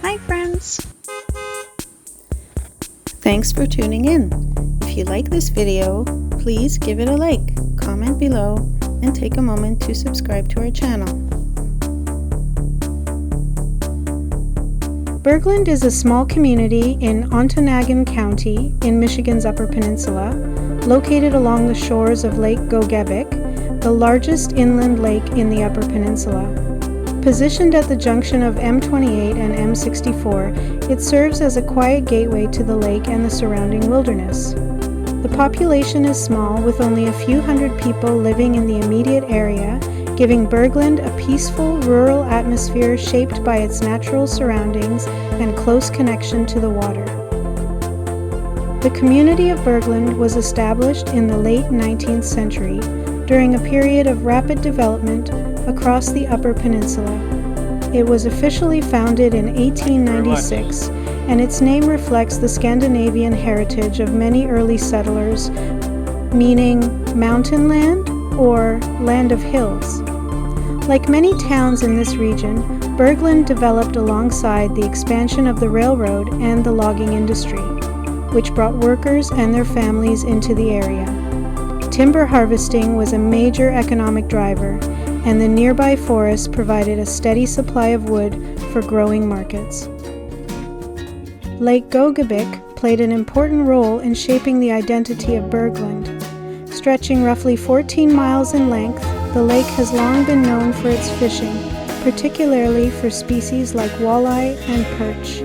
Hi friends! Thanks for tuning in. If you like this video, please give it a like, comment below, and take a moment to subscribe to our channel. Bergland is a small community in Ontonagon County in Michigan's Upper Peninsula, located along the shores of Lake Gogebic, the largest inland lake in the Upper Peninsula. Positioned at the junction of M28 and M64, it serves as a quiet gateway to the lake and the surrounding wilderness. The population is small, with only a few hundred people living in the immediate area, giving Bergland a peaceful, rural atmosphere shaped by its natural surroundings and close connection to the water. The community of Bergland was established in the late 19th century during a period of rapid development across the Upper Peninsula. It was officially founded in 1896, and its name reflects the Scandinavian heritage of many early settlers, meaning mountain land or land of hills. Like many towns in this region, Bergland developed alongside the expansion of the railroad and the logging industry, which brought workers and their families into the area. Timber harvesting was a major economic driver, and the nearby forest provided a steady supply of wood for growing markets. Lake Gogebic played an important role in shaping the identity of Bergland. Stretching roughly 14 miles in length, the lake has long been known for its fishing, particularly for species like walleye and perch.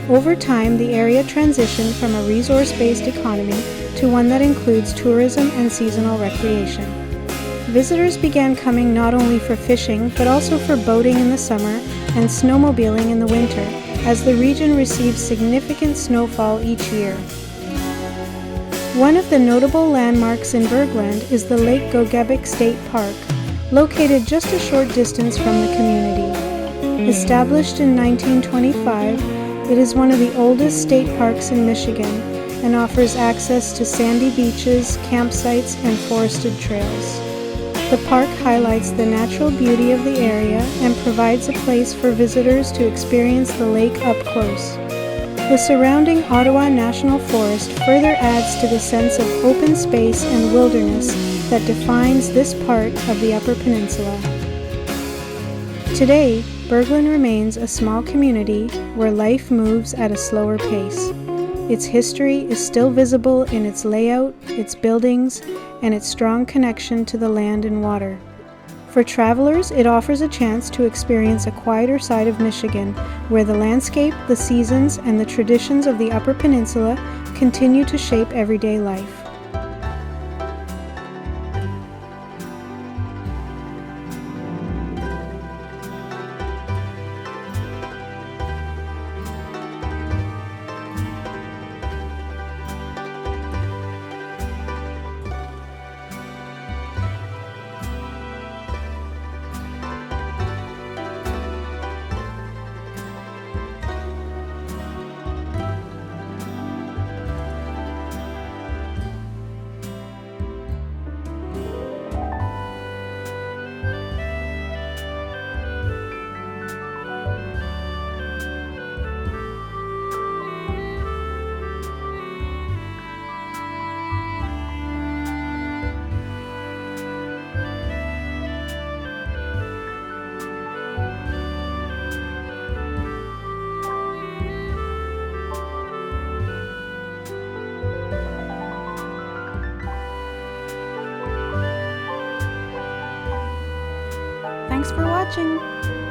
Over time, the area transitioned from a resource-based economy to one that includes tourism and seasonal recreation. Visitors began coming not only for fishing, but also for boating in the summer and snowmobiling in the winter, as the region receives significant snowfall each year. One of the notable landmarks in Bergland is the Lake Gogebic State Park, located just a short distance from the community. Established in 1925, it is one of the oldest state parks in Michigan and offers access to sandy beaches, campsites, and forested trails. The park highlights the natural beauty of the area and provides a place for visitors to experience the lake up close. The surrounding Ottawa National Forest further adds to the sense of open space and wilderness that defines this part of the Upper Peninsula. Today, Bergland remains a small community where life moves at a slower pace. Its history is still visible in its layout, its buildings, and its strong connection to the land and water. For travelers, it offers a chance to experience a quieter side of Michigan, where the landscape, the seasons, and the traditions of the Upper Peninsula continue to shape everyday life. Thanks for watching!